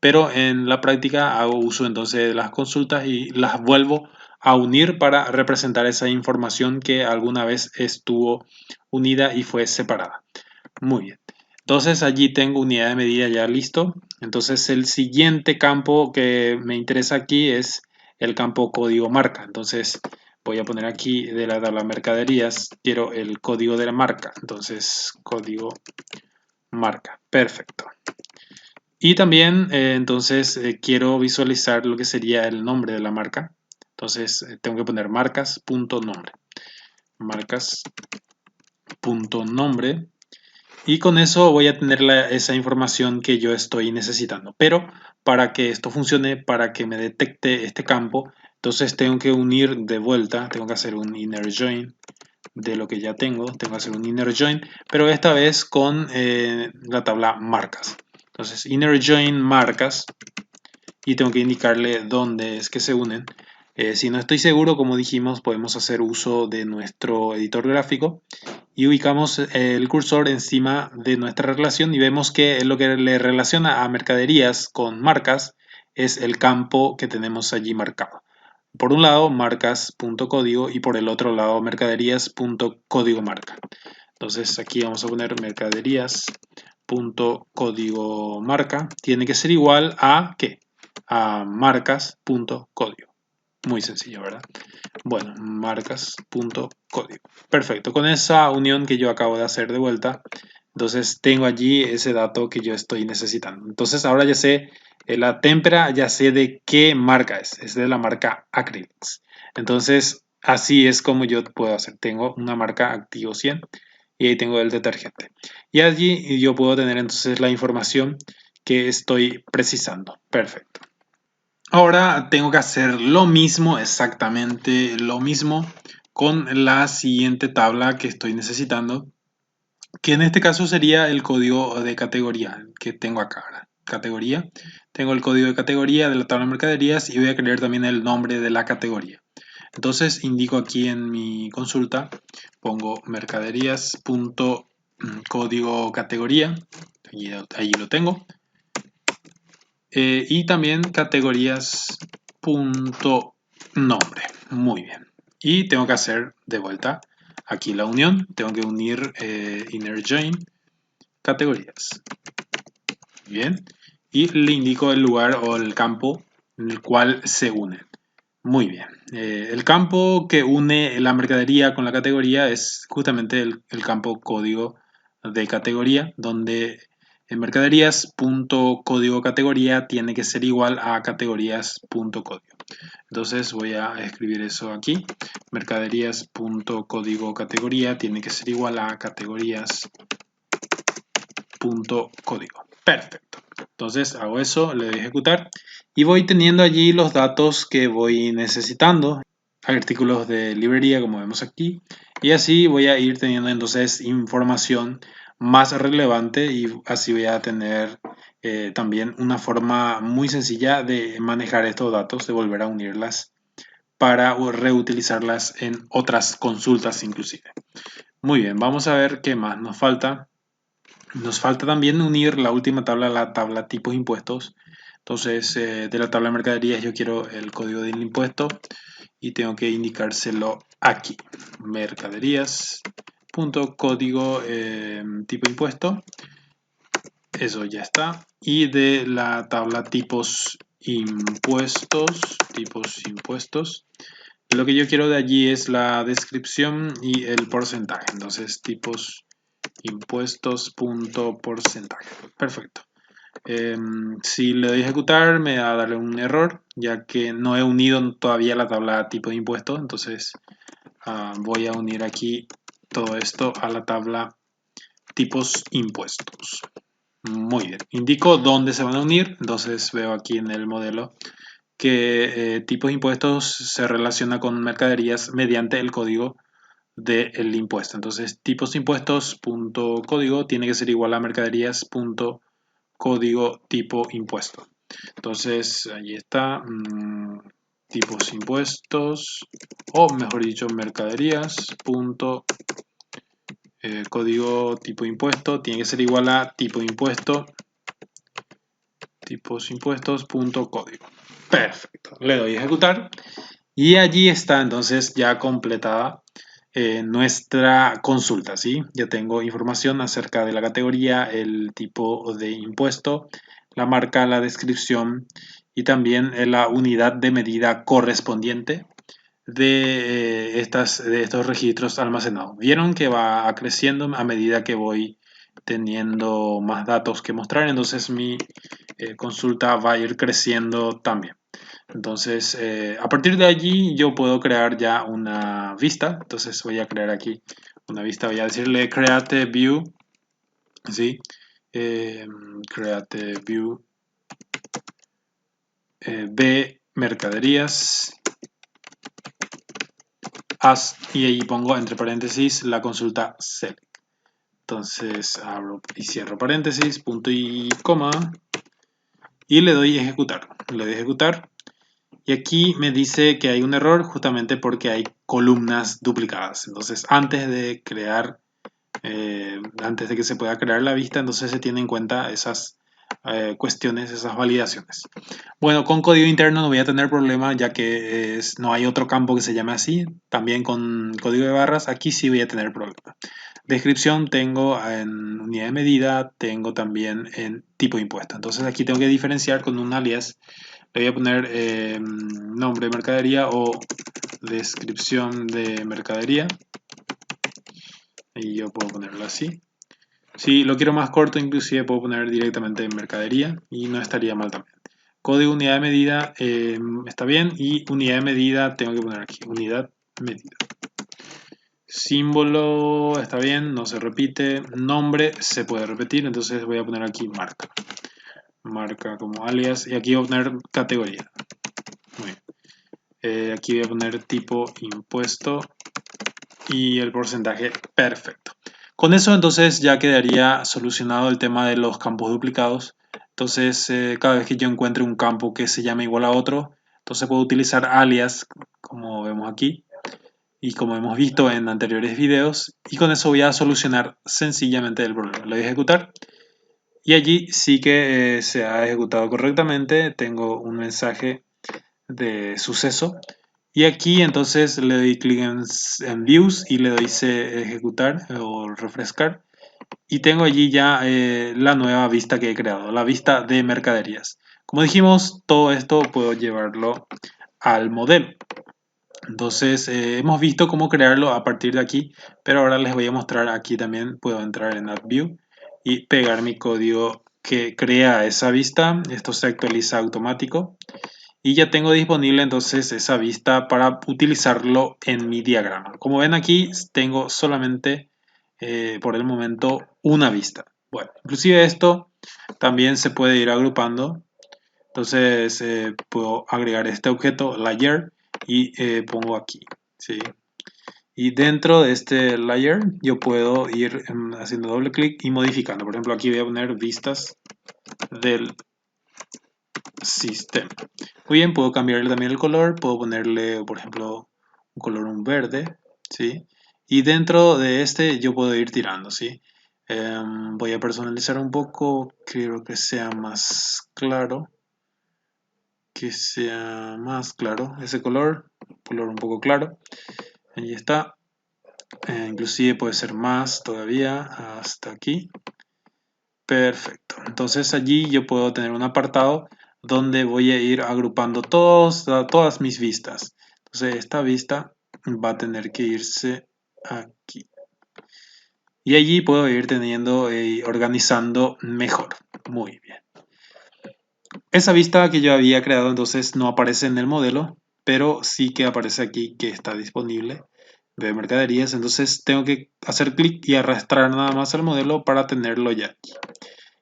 pero en la práctica hago uso entonces de las consultas y las vuelvo a unir para representar esa información que alguna vez estuvo unida y fue separada. Muy bien. Entonces allí tengo unidad de medida ya listo. Entonces el siguiente campo que me interesa aquí es el campo código marca. Entonces voy a poner aquí de la tabla mercaderías, quiero el código de la marca. Entonces código marca. Perfecto. Y también entonces quiero visualizar lo que sería el nombre de la marca. Entonces tengo que poner marcas.nombre. Marcas.nombre. Y con eso voy a tener esa información que yo estoy necesitando. Pero para que esto funcione, para que me detecte este campo, entonces tengo que unir de vuelta, tengo que hacer un inner join de lo que ya tengo que hacer un inner join, pero esta vez con la tabla marcas. Entonces inner join marcas y tengo que indicarle dónde es que se unen. Si no estoy seguro, como dijimos, podemos hacer uso de nuestro editor gráfico y ubicamos el cursor encima de nuestra relación y vemos que lo que le relaciona a mercaderías con marcas es el campo que tenemos allí marcado. Por un lado, marcas.código y por el otro lado, mercaderías.código marca. Entonces aquí vamos a poner mercaderías.código marca. Tiene que ser igual a ¿qué? A marcas.código. Muy sencillo, ¿verdad? Bueno, marcas.código. Perfecto. Con esa unión que yo acabo de hacer de vuelta, entonces tengo allí ese dato que yo estoy necesitando. Entonces ahora ya sé la témpera, ya sé de qué marca es de la marca Acrylics. Entonces así es como yo puedo hacer. Tengo una marca Activo 100 y ahí tengo el detergente. Y allí yo puedo tener entonces la información que estoy precisando. Perfecto. Ahora tengo que hacer lo mismo, exactamente lo mismo, con la siguiente tabla que estoy necesitando, que en este caso sería el código de categoría que tengo acá, ¿verdad? Categoría. Tengo el código de categoría de la tabla de mercaderías y voy a crear también el nombre de la categoría. Entonces indico aquí en mi consulta, pongo mercaderías.código categoría, allí lo tengo. Y también categorías.nombre. Muy bien. Y tengo que hacer de vuelta aquí la unión. Tengo que unir inner join categorías. Bien. Y le indico el lugar o el campo en el cual se unen. Muy bien. El campo que une la mercadería con la categoría es justamente el campo código de categoría, donde en mercaderías.código categoría tiene que ser igual a categorías.código. Entonces voy a escribir eso aquí. Mercaderías.código categoría tiene que ser igual a categorías.código. Perfecto. Entonces hago eso, le doy a ejecutar y voy teniendo allí los datos que voy necesitando, artículos de librería como vemos aquí, y así voy a ir teniendo entonces información más relevante y así voy a tener también una forma muy sencilla de manejar estos datos, de volver a unirlas para reutilizarlas en otras consultas inclusive. Muy bien, vamos a ver qué más nos falta. Nos falta también unir la última tabla a la tabla tipos impuestos. Entonces, de la tabla de mercaderías yo quiero el código del impuesto y tengo que indicárselo aquí. Mercaderías.código tipo impuesto. Eso ya está. Y de la tabla tipos impuestos, lo que yo quiero de allí es la descripción y el porcentaje. Entonces, tipos impuestos.porcentaje. Perfecto. Si le doy a ejecutar me va a darle un error ya que no he unido todavía la tabla tipo de impuestos. Entonces voy a unir aquí todo esto a la tabla tipos impuestos. Muy bien. Indico dónde se van a unir. Entonces veo aquí en el modelo que tipos de impuestos se relaciona con mercaderías mediante el código del impuesto. Entonces, tipos de impuestos.código tiene que ser igual a mercaderías.código tipo impuesto. Entonces, ahí está. Tipos impuestos, o mejor dicho, mercaderías.código tipo impuesto tiene que ser igual a tipo impuesto tipos impuestos.código. Perfecto. Le doy a ejecutar. Y allí está entonces ya completada nuestra consulta, ¿sí? Ya tengo información acerca de la categoría, el tipo de impuesto, la marca, la descripción y también la unidad de medida correspondiente de estos registros almacenados. Vieron que va creciendo a medida que voy teniendo más datos que mostrar, entonces mi consulta va a ir creciendo también. Entonces, a partir de allí yo puedo crear ya una vista. Entonces voy a crear aquí una vista. Voy a decirle create view, ¿sí? Create view B mercaderías as y ahí pongo entre paréntesis la consulta select. Entonces abro y cierro paréntesis, punto y coma y le doy ejecutar. Le doy ejecutar. Y aquí me dice que hay un error justamente porque hay columnas duplicadas. Entonces, antes de que se pueda crear la vista, entonces se tienen en cuenta esas cuestiones, esas validaciones. Bueno, con código interno no voy a tener problema ya que no hay otro campo que se llame así. También con código de barras, aquí sí voy a tener problema. Descripción tengo en unidad de medida, tengo también en tipo de impuesto. Entonces aquí tengo que diferenciar con un alias. Le voy a poner nombre de mercadería o descripción de mercadería. Y yo puedo ponerlo así. Si lo quiero más corto, inclusive puedo poner directamente en mercadería y no estaría mal también. Código unidad de medida está bien y unidad de medida tengo que poner aquí, unidad medida. Símbolo está bien, no se repite. Nombre se puede repetir, entonces voy a poner aquí marca. Marca como alias y aquí voy a poner categoría. Muy bien. Aquí voy a poner tipo impuesto y el porcentaje perfecto. Con eso entonces ya quedaría solucionado el tema de los campos duplicados. Entonces cada vez que yo encuentre un campo que se llame igual a otro, entonces puedo utilizar alias como vemos aquí y como hemos visto en anteriores videos y con eso voy a solucionar sencillamente el problema. Le voy a ejecutar y allí sí que se ha ejecutado correctamente. Tengo un mensaje de suceso y aquí entonces le doy clic en Views y le doy ejecutar o refrescar y tengo allí ya la nueva vista que he creado, la vista de mercaderías. Como dijimos, todo esto puedo llevarlo al modelo. Entonces hemos visto cómo crearlo a partir de aquí, pero ahora les voy a mostrar aquí también puedo entrar en AdView y pegar mi código que crea esa vista. Esto se actualiza automático y ya tengo disponible entonces esa vista para utilizarlo en mi diagrama. Como ven aquí tengo solamente por el momento una vista. Bueno, inclusive esto también se puede ir agrupando. Entonces puedo agregar este objeto layer y pongo aquí, ¿sí? Y dentro de este layer yo puedo ir haciendo doble clic y modificando. Por ejemplo, aquí voy a poner vistas del sistema. Muy bien, puedo cambiarle también el color, puedo ponerle, por ejemplo, un color un verde, ¿sí? Y dentro de este yo puedo ir tirando, ¿sí? Voy a personalizar un poco, quiero que sea más claro, ese color un poco claro, ahí está. Inclusive puede ser más todavía, hasta aquí. Perfecto. Entonces allí yo puedo tener un apartado donde voy a ir agrupando todas mis vistas. Entonces esta vista va a tener que irse aquí. Y allí puedo ir teniendo y organizando mejor. Muy bien. Esa vista que yo había creado entonces no aparece en el modelo, pero sí que aparece aquí que está disponible de mercaderías. Entonces tengo que hacer clic y arrastrar nada más al modelo para tenerlo ya aquí.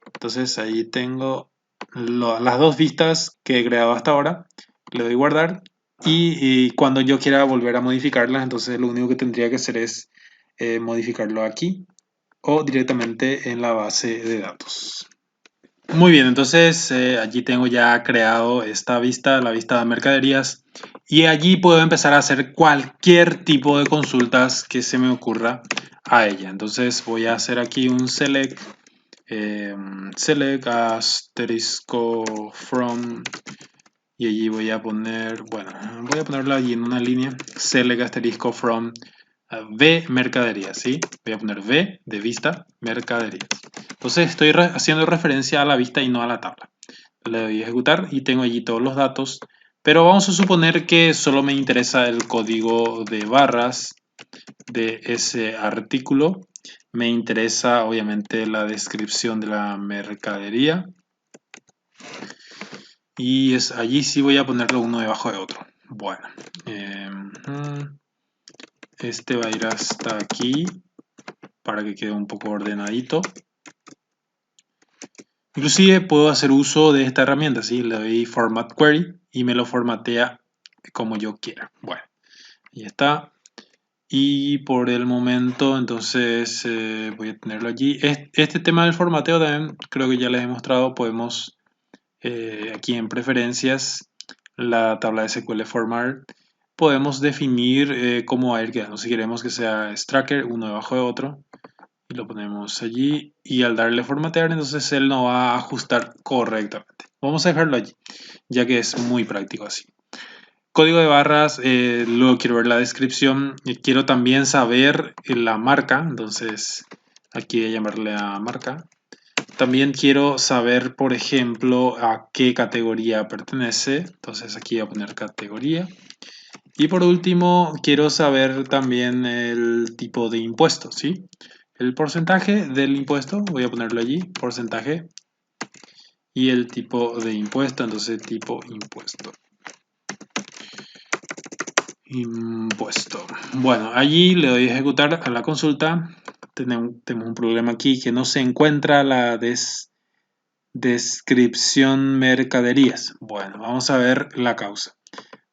Entonces ahí tengo las dos vistas que he creado hasta ahora. Le doy guardar y cuando yo quiera volver a modificarlas, entonces lo único que tendría que hacer es modificarlo aquí o directamente en la base de datos. Muy bien, entonces allí tengo ya creado esta vista, la vista de mercaderías, y allí puedo empezar a hacer cualquier tipo de consultas que se me ocurra a ella. Entonces voy a hacer aquí un select, select asterisco from Y allí voy a poner, bueno, voy a ponerlo allí en una línea, select asterisco from V mercadería, ¿sí? Voy a poner V de vista, mercaderías. Entonces estoy haciendo referencia a la vista y no a la tabla. Le doy a ejecutar y tengo allí todos los datos, pero vamos a suponer que solo me interesa el código de barras de ese artículo. Me interesa obviamente la descripción de la mercadería. Y allí sí voy a ponerlo uno debajo de otro. Bueno, este va a ir hasta aquí para que quede un poco ordenadito. Inclusive puedo hacer uso de esta herramienta, ¿sí? Le doy Format Query y me lo formatea como yo quiera. Bueno, ahí está. Y por el momento, entonces, voy a tenerlo allí. Este tema del formateo también creo que ya les he mostrado. Podemos, aquí en preferencias, la tabla de SQL Format, podemos definir cómo va a ir quedando. Si queremos que sea Stracker uno debajo de otro, y lo ponemos allí. Y al darle formatear, entonces él no va a ajustar correctamente. Vamos a dejarlo allí, ya que es muy práctico así. Código de barras, luego quiero ver la descripción y quiero también saber la marca, entonces aquí voy a llamarle a marca. También quiero saber, por ejemplo, a qué categoría pertenece, entonces aquí voy a poner categoría. Y por último, quiero saber también el tipo de impuesto, ¿sí? El porcentaje del impuesto, voy a ponerlo allí, porcentaje. Y el tipo de impuesto, entonces tipo impuesto. Impuesto. Bueno, allí le doy a ejecutar a la consulta. Tenemos un problema aquí que no se encuentra la descripción mercaderías. Bueno, vamos a ver la causa.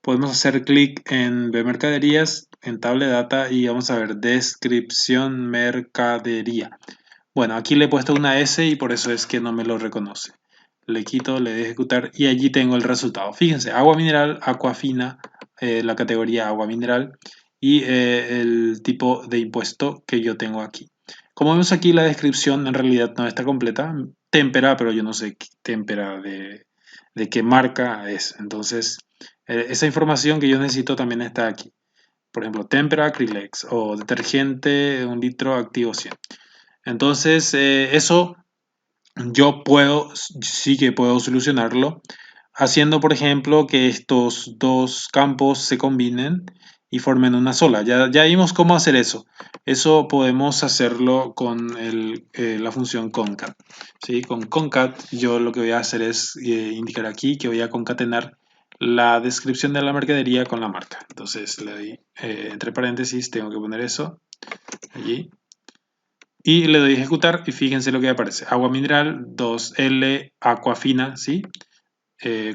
Podemos hacer clic en B mercaderías, en Table Data y vamos a ver descripción mercadería. Bueno, aquí le he puesto una S y por eso es que no me lo reconoce. Le quito, le doy a ejecutar y allí tengo el resultado. Fíjense, agua mineral, Aquafina, la categoría agua mineral y el tipo de impuesto que yo tengo aquí. Como vemos aquí, la descripción en realidad no está completa. Témpera, pero yo no sé qué témpera de qué marca es. Entonces, esa información que yo necesito también está aquí. Por ejemplo, témpera Acrylex o detergente 1 litro activo 100. Entonces, eso yo sí que puedo solucionarlo haciendo, por ejemplo, que estos dos campos se combinen y formen una sola. Ya vimos cómo hacer eso. Eso podemos hacerlo con la función concat. ¿Sí? Con concat yo lo que voy a hacer es indicar aquí que voy a concatenar la descripción de la mercadería con la marca. Entonces le doy entre paréntesis, tengo que poner eso allí. Y le doy a ejecutar y fíjense lo que aparece. Agua mineral, 2L, Aquafina, ¿sí?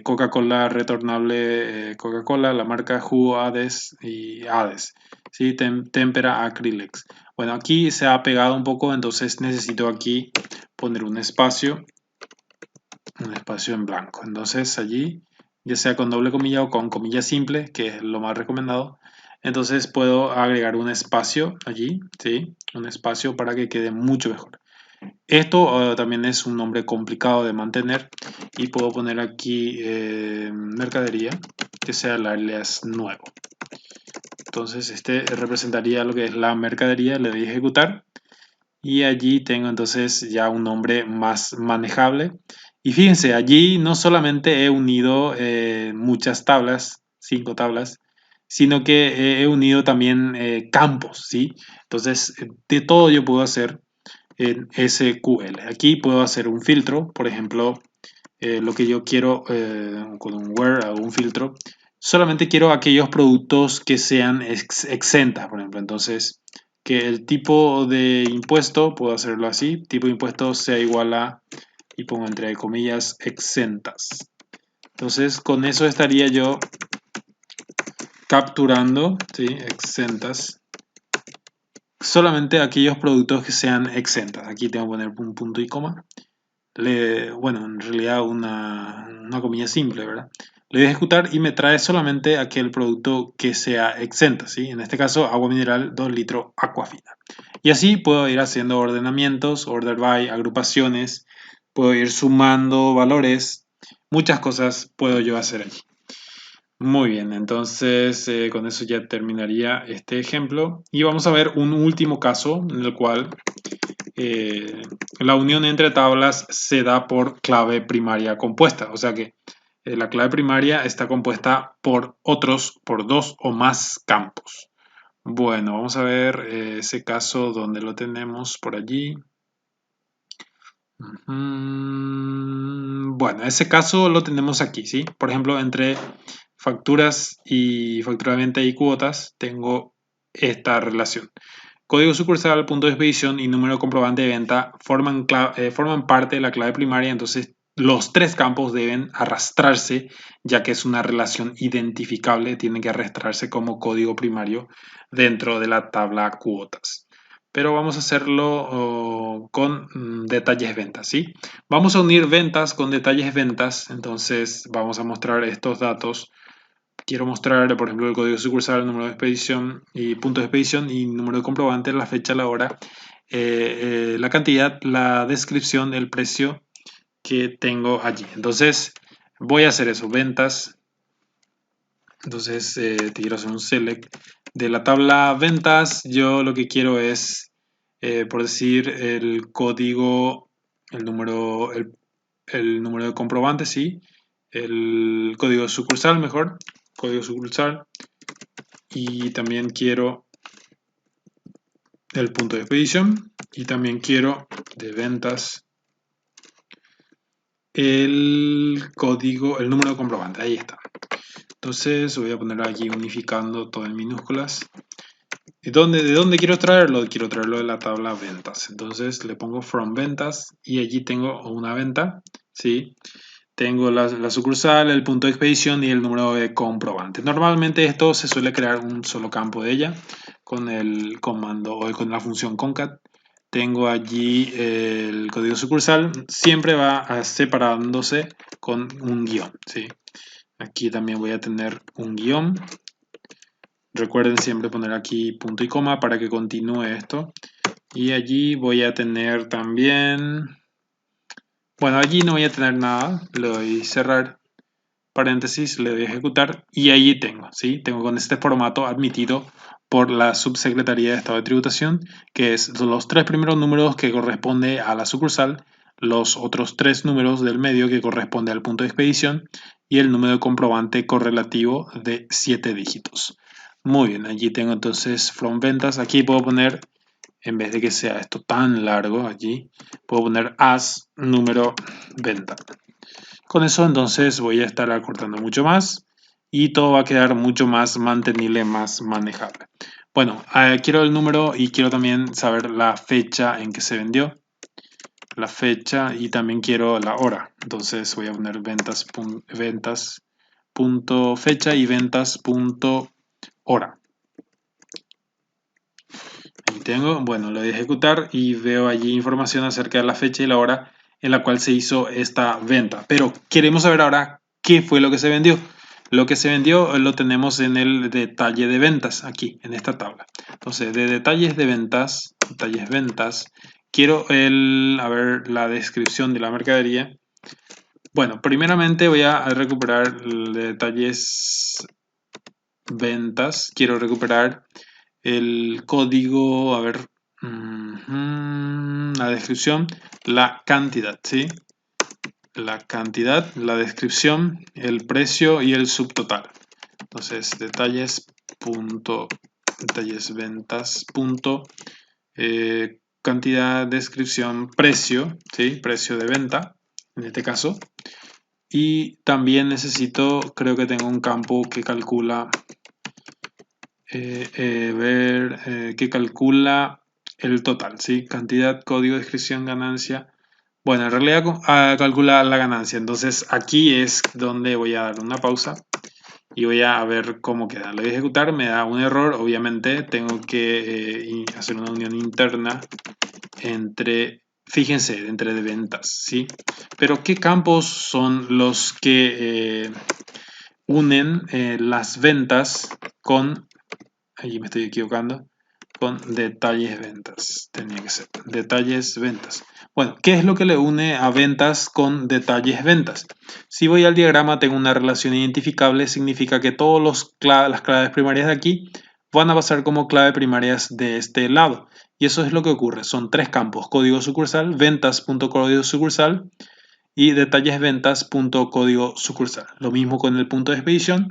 Coca-Cola retornable, Coca-Cola, la marca Jugo Hades y Hades, ¿sí? Tempera Acrylex. Bueno, aquí se ha pegado un poco, entonces necesito aquí poner un espacio en blanco. Entonces allí, ya sea con doble comilla o con comilla simple, que es lo más recomendado, entonces puedo agregar un espacio allí, ¿sí? Un espacio para que quede mucho mejor. Esto también es un nombre complicado de mantener y puedo poner aquí mercadería, que sea el alias nuevo. Entonces este representaría lo que es la mercadería, le doy a ejecutar y allí tengo entonces ya un nombre más manejable. Y fíjense, allí no solamente he unido muchas tablas, 5 tablas, sino que he unido también campos, ¿sí? Entonces, de todo yo puedo hacer en SQL. Aquí puedo hacer un filtro, por ejemplo, lo que yo quiero con un where hago un filtro. Solamente quiero aquellos productos que sean exentas, por ejemplo. Entonces, que el tipo de impuesto, puedo hacerlo así, tipo de impuesto sea igual a, y pongo entre comillas, exentas. Entonces, con eso estaría yo capturando, ¿sí? Exentas. Solamente aquellos productos que sean exentas. Aquí tengo que poner un punto y coma. Bueno, en realidad una comilla simple, ¿verdad? Le doy a ejecutar y me trae solamente aquel producto que sea exento, ¿sí? En este caso, agua mineral 2 litros Aquafina. Y así puedo ir haciendo ordenamientos, order by, agrupaciones, puedo ir sumando valores, muchas cosas puedo yo hacer allí. Muy bien, entonces con eso ya terminaría este ejemplo y vamos a ver un último caso en el cual eh, la unión entre tablas se da por clave primaria compuesta, o sea que la clave primaria está compuesta por dos o más campos. Bueno, vamos a ver ese caso donde lo tenemos por allí. Bueno, ese caso lo tenemos aquí, ¿sí? Por ejemplo, entre facturas y factura de venta y cuotas tengo esta relación. Código sucursal, punto de expedición y número de comprobante de venta forman parte de la clave primaria, entonces los tres campos deben arrastrarse, ya que es una relación identificable, tienen que arrastrarse como código primario dentro de la tabla cuotas. Pero vamos a hacerlo con detalles ventas, ¿sí? Vamos a unir ventas con detalles ventas, entonces vamos a mostrar estos datos. Quiero mostrar, por ejemplo, el código sucursal, el número de expedición y punto de expedición y número de comprobante, la fecha, la hora, la cantidad, la descripción, el precio que tengo allí. Entonces, voy a hacer eso, ventas. Entonces, te quiero hacer un select de la tabla ventas. Yo lo que quiero es, por decir, el código, el número de comprobante, sí, el código sucursal, mejor, código sucursal, y también quiero el punto de expedición y también quiero de ventas el código, el número de comprobante, ahí está. Entonces voy a poner aquí unificando todo en minúsculas. ¿De dónde quiero traerlo? Quiero traerlo de la tabla ventas. Entonces le pongo from ventas y allí tengo una venta, ¿sí? Tengo la sucursal, el punto de expedición y el número de comprobante. Normalmente esto se suele crear un solo campo de ella con el comando o con la función concat. Tengo allí el código sucursal, siempre va separándose con un guión, ¿sí? Aquí también voy a tener un guión. Recuerden siempre poner aquí punto y coma para que continúe esto. Y allí voy a tener también... Bueno, allí no voy a tener nada. Le doy cerrar paréntesis, le doy ejecutar y allí tengo, ¿sí? Tengo con este formato admitido por la Subsecretaría de Estado de Tributación, que es los tres primeros números que corresponde a la sucursal, los otros tres números del medio que corresponde al punto de expedición y el número de comprobante correlativo de 7 dígitos. Muy bien, allí tengo entonces from ventas. Aquí puedo poner, en vez de que sea esto tan largo, allí puedo poner as número venta. Con eso entonces voy a estar acortando mucho más y todo va a quedar mucho más mantenible, más manejable. Bueno, quiero el número y quiero también saber la fecha en que se vendió. La fecha y también quiero la hora. Entonces voy a poner ventas punto fecha y ventas punto hora. Ahí tengo, bueno, lo voy a ejecutar y veo allí información acerca de la fecha y la hora en la cual se hizo esta venta. Pero queremos saber ahora qué fue lo que se vendió. Lo que se vendió lo tenemos en el detalle de ventas, aquí, en esta tabla. Entonces, de detalles de ventas, quiero a ver, la descripción de la mercadería. Bueno, primeramente voy a recuperar detalles ventas. Quiero recuperar el código, a ver, la descripción, la cantidad, ¿sí? La cantidad, la descripción, el precio y el subtotal. Entonces, detalles ventas cantidad, descripción, precio, ¿sí? Precio de venta, en este caso. Y también necesito, creo que tengo un campo que calcula que calcula el total, ¿sí? Cantidad, código, descripción, ganancia. Bueno, en realidad calcula la ganancia. Entonces aquí es donde voy a dar una pausa y voy a ver cómo queda. Lo voy a ejecutar, me da un error. Obviamente tengo que hacer una unión interna entre, fíjense, entre de ventas, ¿sí? Pero ¿qué campos son los que unen las ventas con... Allí me estoy equivocando. con detalles ventas. Tenía que ser detalles ventas. Bueno, ¿qué es lo que le une a ventas con detalles ventas? Si voy al diagrama, tengo una relación identificable, significa que todas las claves primarias de aquí van a pasar como clave primarias de este lado. Y eso es lo que ocurre. Son tres campos: código sucursal, ventas.código sucursal y detalles ventas.código sucursal. Lo mismo con el punto de expedición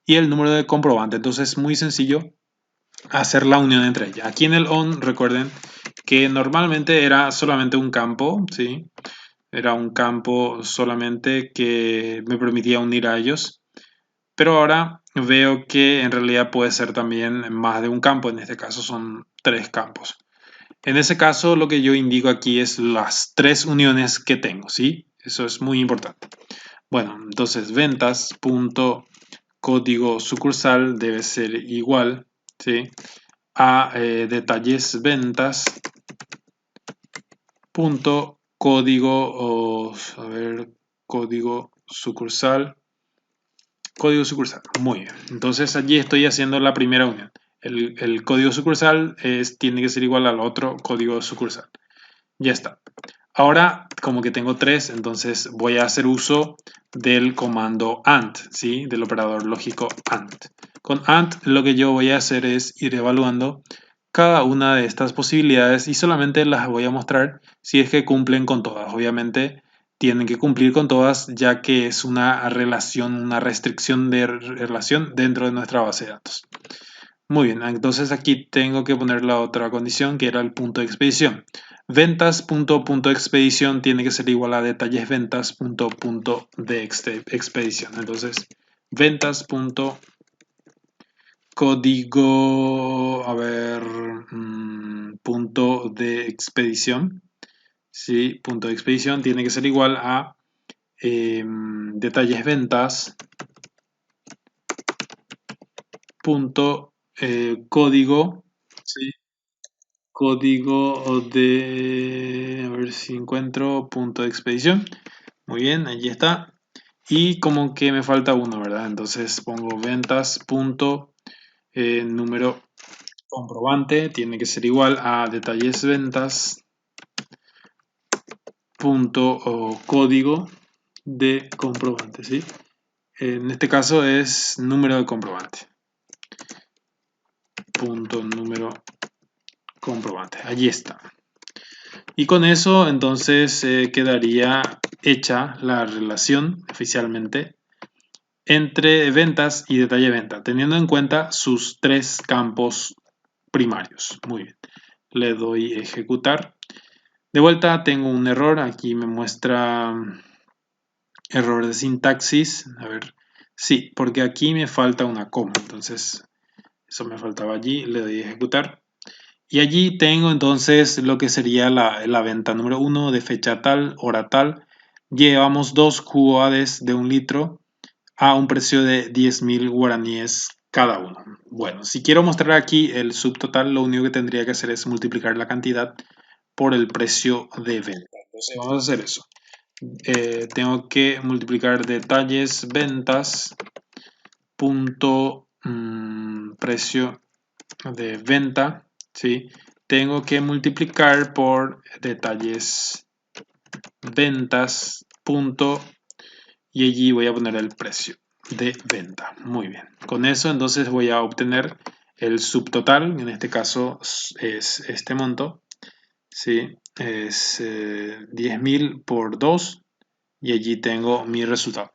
y el número de comprobante. Entonces es muy sencillo hacer la unión entre ellas. Aquí en el on, recuerden que normalmente era solamente un campo, ¿sí? Era un campo solamente que me permitía unir a ellos. Pero ahora veo que en realidad puede ser también más de un campo. En este caso son tres campos. En ese caso, lo que yo indico aquí es las tres uniones que tengo, ¿sí? Eso es muy importante. Bueno, entonces ventas.código sucursal debe ser igual, ¿sí? A detalles ventas punto código, a ver, código sucursal, muy bien. Entonces allí estoy haciendo la primera unión. El código sucursal tiene que ser igual al otro código sucursal. Ya está. Ahora, como que tengo tres, entonces voy a hacer uso del comando AND, ¿sí? Del operador lógico AND. Con AND lo que yo voy a hacer es ir evaluando cada una de estas posibilidades y solamente las voy a mostrar si es que cumplen con todas. Obviamente tienen que cumplir con todas, ya que es una relación, una restricción de relación dentro de nuestra base de datos. Muy bien, entonces aquí tengo que poner la otra condición, que era el punto de expedición. Ventas.expedición tiene que ser igual a detalles ventas.punto de expedición. Entonces, ventas.código, a ver, punto de expedición. Sí, punto de expedición tiene que ser igual a detalles ventas punto código, ¿sí? Código de, a ver si encuentro punto de expedición. Muy bien, allí está. Y como que me falta uno, ¿verdad? Entonces pongo ventas punto número comprobante, tiene que ser igual a detalles ventas punto código de comprobante, ¿sí? En este caso es número de comprobante. Punto número comprobante. Allí está. Y con eso entonces quedaría hecha la relación oficialmente entre ventas y detalle venta, teniendo en cuenta sus tres campos primarios. Muy bien. Le doy ejecutar. De vuelta tengo un error. Aquí me muestra error de sintaxis. A ver. Sí, porque aquí me falta una coma. Entonces, eso me faltaba allí. Le doy ejecutar. Y allí tengo entonces lo que sería la venta número 1 de fecha tal, hora tal. Llevamos 2 QADs de 1 litro a un precio de 10.000 guaraníes cada uno. Bueno, si quiero mostrar aquí el subtotal, lo único que tendría que hacer es multiplicar la cantidad por el precio de venta. Entonces vamos a hacer eso. Tengo que multiplicar detalles ventas punto precio de venta, ¿sí? Tengo que multiplicar por detalles ventas punto y allí voy a poner el precio de venta. Muy bien. Con eso entonces voy a obtener el subtotal, en este caso es este monto, ¿sí? Es 10.000 por 2 y allí tengo mi resultado.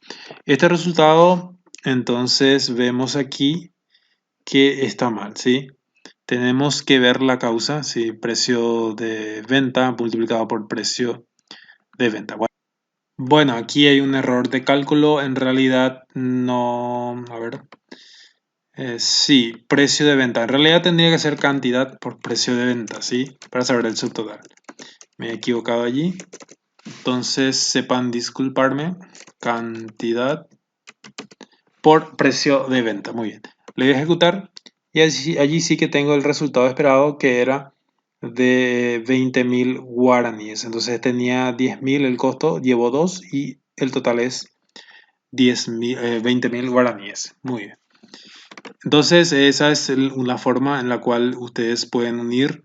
Este resultado entonces vemos aquí que está mal, ¿sí? Tenemos que ver la causa, ¿sí? Precio de venta multiplicado por precio de venta. Bueno, aquí hay un error de cálculo. En realidad no... A ver. Sí, precio de venta. En realidad tendría que ser cantidad por precio de venta, ¿sí? Para saber el subtotal. Me he equivocado allí. Entonces sepan disculparme. Cantidad por precio de venta. Muy bien. Le voy a ejecutar. Y allí sí que tengo el resultado esperado, que era de 20.000 guaraníes. Entonces tenía 10.000 el costo, llevo 2 y el total es 20.000 guaraníes. Muy bien. Entonces, esa es una forma en la cual ustedes pueden unir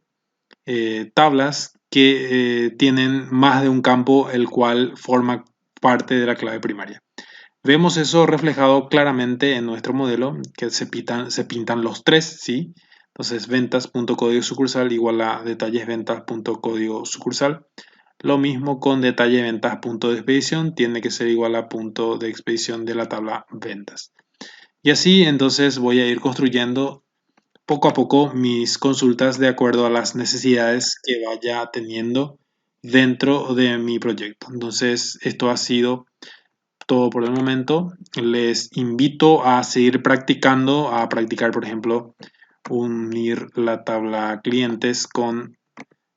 tablas que tienen más de un campo, el cual forma parte de la clave primaria. Vemos eso reflejado claramente en nuestro modelo, que se pintan los tres, ¿sí? Entonces, ventas.código sucursal igual a detalles ventas.código sucursal. Lo mismo con detalle ventas punto de expedición, tiene que ser igual a punto de expedición de la tabla ventas. Y así entonces voy a ir construyendo poco a poco mis consultas de acuerdo a las necesidades que vaya teniendo dentro de mi proyecto. Entonces, esto ha sido todo por el momento. Les invito a seguir practicando, a practicar, por ejemplo, unir la tabla clientes con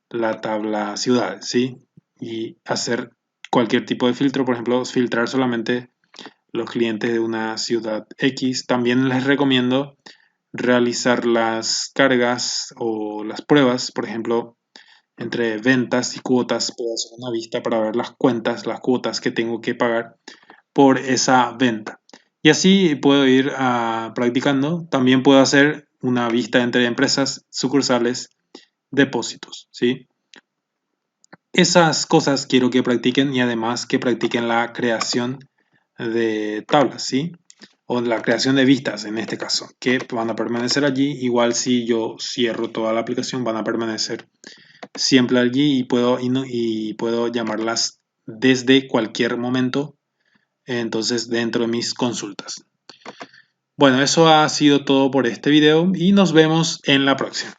la tabla ciudades, ¿sí? Y hacer cualquier tipo de filtro, por ejemplo, filtrar solamente los clientes de una ciudad X. También les recomiendo realizar las cargas o las pruebas, por ejemplo, entre ventas y cuotas. Puedo hacer una vista para ver las cuentas, las cuotas que tengo que pagar por esa venta. Y así puedo ir practicando. También puedo hacer una vista entre empresas, sucursales, depósitos, ¿sí? Esas cosas quiero que practiquen y además que practiquen la creación de tablas, ¿sí? O la creación de vistas en este caso, que van a permanecer allí. Igual si yo cierro toda la aplicación, van a permanecer siempre allí y puedo llamarlas desde cualquier momento, entonces dentro de mis consultas. Bueno, eso ha sido todo por este video y nos vemos en la próxima.